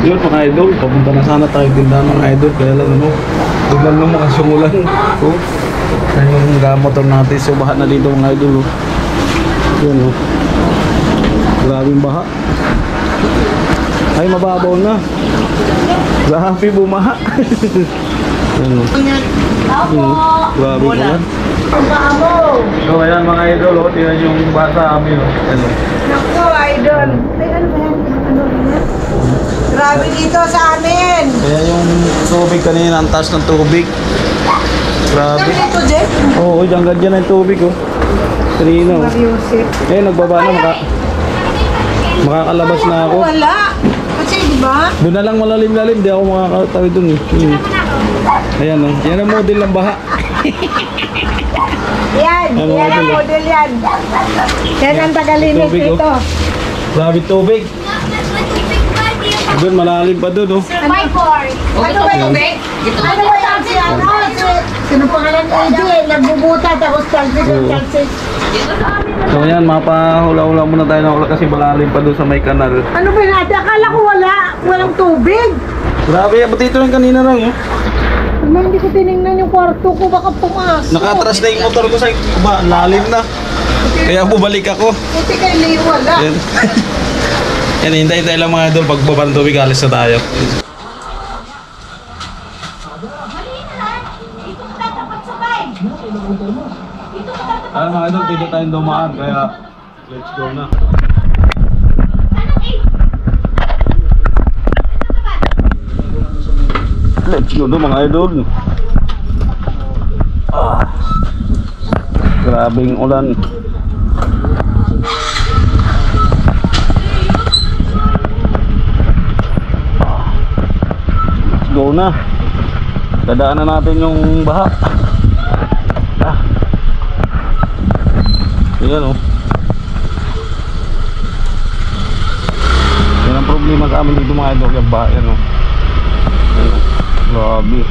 Yun mga idol, papunta na sana tayo tindahan mga idol. Kaya lang ano, biglang lumakas yung ulan. Oh, kaya yung motor natin, so baha na dito mga idol. Oh. Yun oh. Grabing baha. Ay mababaw na. Grabe bumaha. Yun oh. Grabe ulan. So ayan mga idol, oh, tingnan yung basa amin. Oh. Ano? Naku, idol. Ay, ano ba yan? Ano yan? Grabe dito sa amin. Kaya yung tubig kanina, ang taas ng tubig. Grabe. Kami dito, Jeff. Oo, dyan na yung tubig, oh. Kanina, oh. Mariusip. Eh, nagbaba na, makakalabas na ako. Wala. Kasi, di ba? Doon na lang malalim-lalim, di ako makakatawi doon, eh. Ayan, oh. Yan ang model ng baha. Yan. Ano Yan ang model, model yan. Yan ang tagalinis Tubig, oh. dito. Grabe tubig. Doon, malalim pa doon, oh. Ano ba yung bag? Ano ba yung si ano? Sino pangalan AJ? Nagbubuta tapos talsik ang Oo. talsik. So, ayan, mapahula-hula muna tayo ng ulan kasi malalim pa doon sa may kanal. Ano ba natin? Akala ko wala. Walang tubig. Grabe, abot dito lang kanina lang, oh. Ano, hindi ko tinignan yung kwarto ko. Baka pumasok. Nakatras na yung motor ko sa iba, lalim na. Kaya bumalik ako. Buti kay Leo wala. Yan. Yan, hintay tayo lang mga idol. Pagbaba ng tubig, alis na tayo. Ayan mga idol, pwede tayong dumaan. Kaya, let's go na. Let's go na mga idol. Grabing ulan. Let's go na. Dadaanan natin yung baha. Ayan o. Yan ang problema sa amin dito mga idol. Yung baha yan o. Ayan o. Grabe.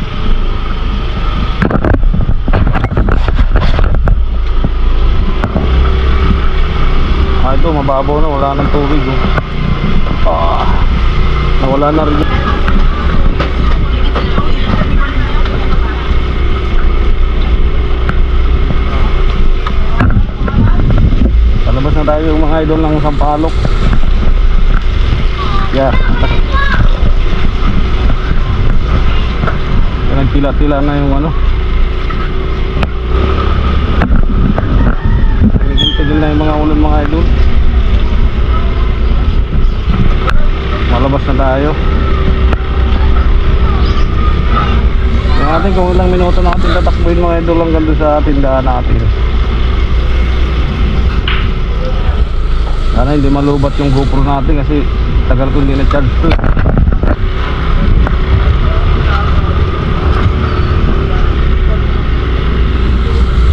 Ito mababaw na, wala nang tubig oh. Nawala na rin. Palabas na tayo yung mga idol ng Sampalok. Yeah. Nagtila-tila na yung ano. Tigil na yung mga ulan mga idol. Malabas na tayo. Yung atin kung ilang minuto natin tatakbuhin mga idol hanggang doon sa tindahan natin. Sana hindi malubat yung GoPro natin kasi tagal ko hindi na-charge to.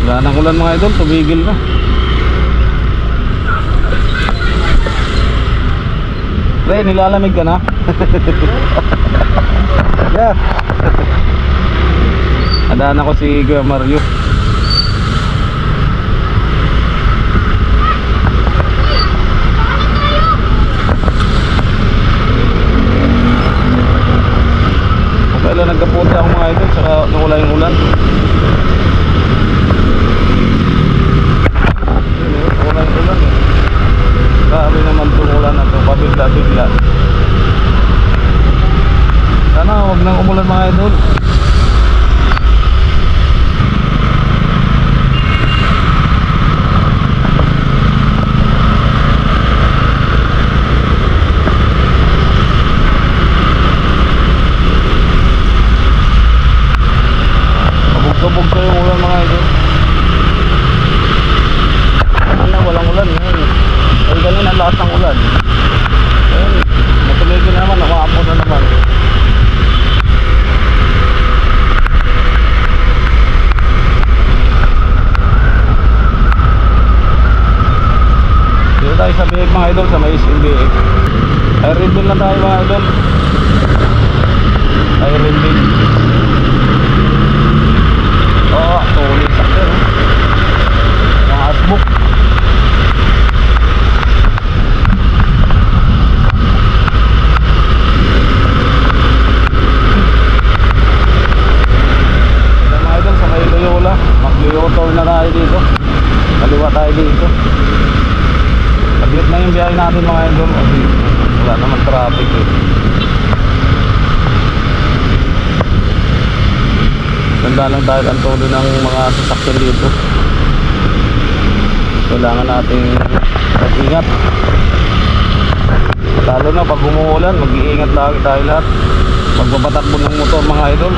Wala nang ulan mga idol, tumigil na. Pre, nilalamig ka na? Yeah. Adaan ako si Kuya Mario. Kailan nagkapunta ako mga idol, saka nawala yung ulan. Wala yung ulan eh. Grabe naman itong ulan na ito, pabigla-bigla. Sana huwag nang umulan mga idol. Pabog-sabog kayo yung ulan mga idol. Sana walang ulan ngayon. Ay ganun ang lakas ng ulan. Ayun, matulogin naman, nakaapo na naman. Dito tayo sa Biig mga idol, sa may SMBX. Ay rebuild na tayo mga idol. Ay rebuild. Oo, tuloy sa akin. Mga asbuk. Samantalang dahil ang tuloy ng mga sasakyan dito, kailangan nating mag-ingat. Lalo na pag umuulan, mag-iingat lagi tayo lahat. Magbabatakbo ng motor mga idol.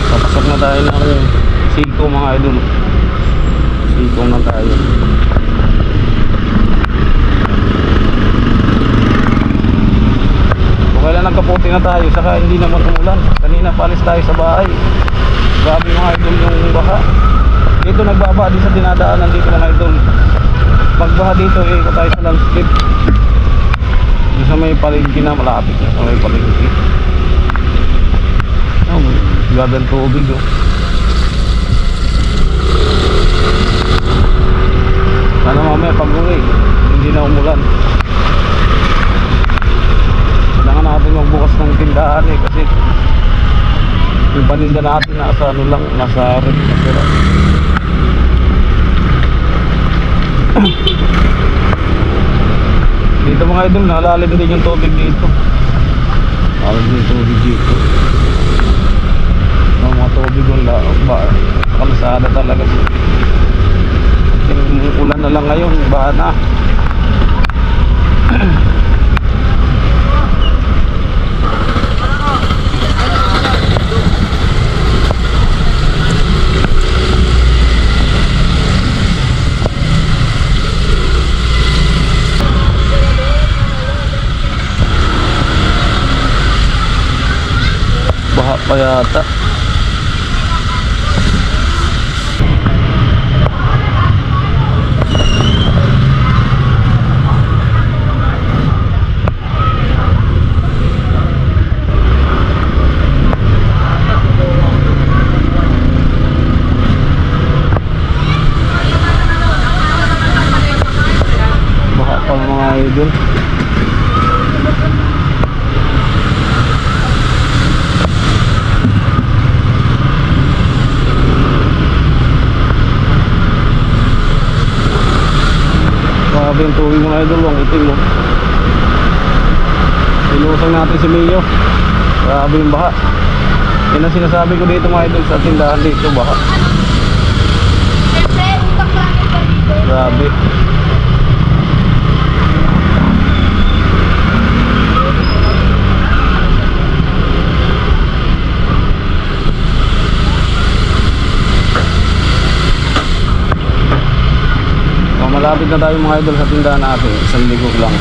Papasok na tayo ng Siko mga idol. Siko na tayo. Okay lang, nagkaputi na tayo, saka hindi naman umulan. Kanina palis tayo sa bahay. Grabe mga idol yung baha. Dito nagbaba din sa dinadaanan dito mga idol. Pagbaha dito, ikot tayo sa landscape. Dito sa may palengke na, malapit na sa may palengke. Oh, grabe ang tubig oh. Sana mamaya pag-uwi, hindi na umulan. Kailangan natin magbukas ng tindahan eh, kasi yung paninda natin nasa ano lang, nasa red na sira. Dito mga idol, nalalim din yung tubig dito. Nalalim din yung tubig dito. Ang mga tubig yung kalsada talaga. Yung ulan na lang ngayon, baha na. Baha pa yata. Baha pa mga idol. Grabe yung tubig mga idol, ang itim mo. Ilusang natin si Mio. Grabe yung baha. Yan ang sinasabi ko dito mga idol, sa tindahan dito, baha. Grabe. Malapit na tayo mga idol sa tindahan natin. Isang ligo lang.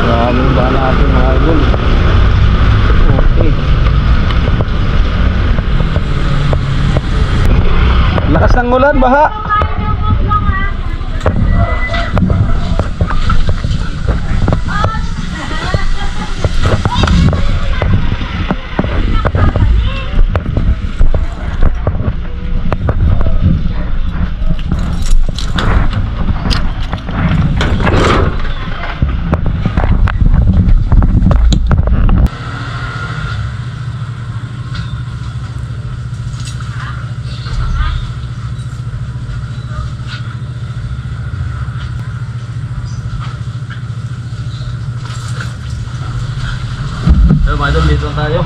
Maraming ba natin mga idol. Lakas ng ulan, baha. Mga idol, dito tayo.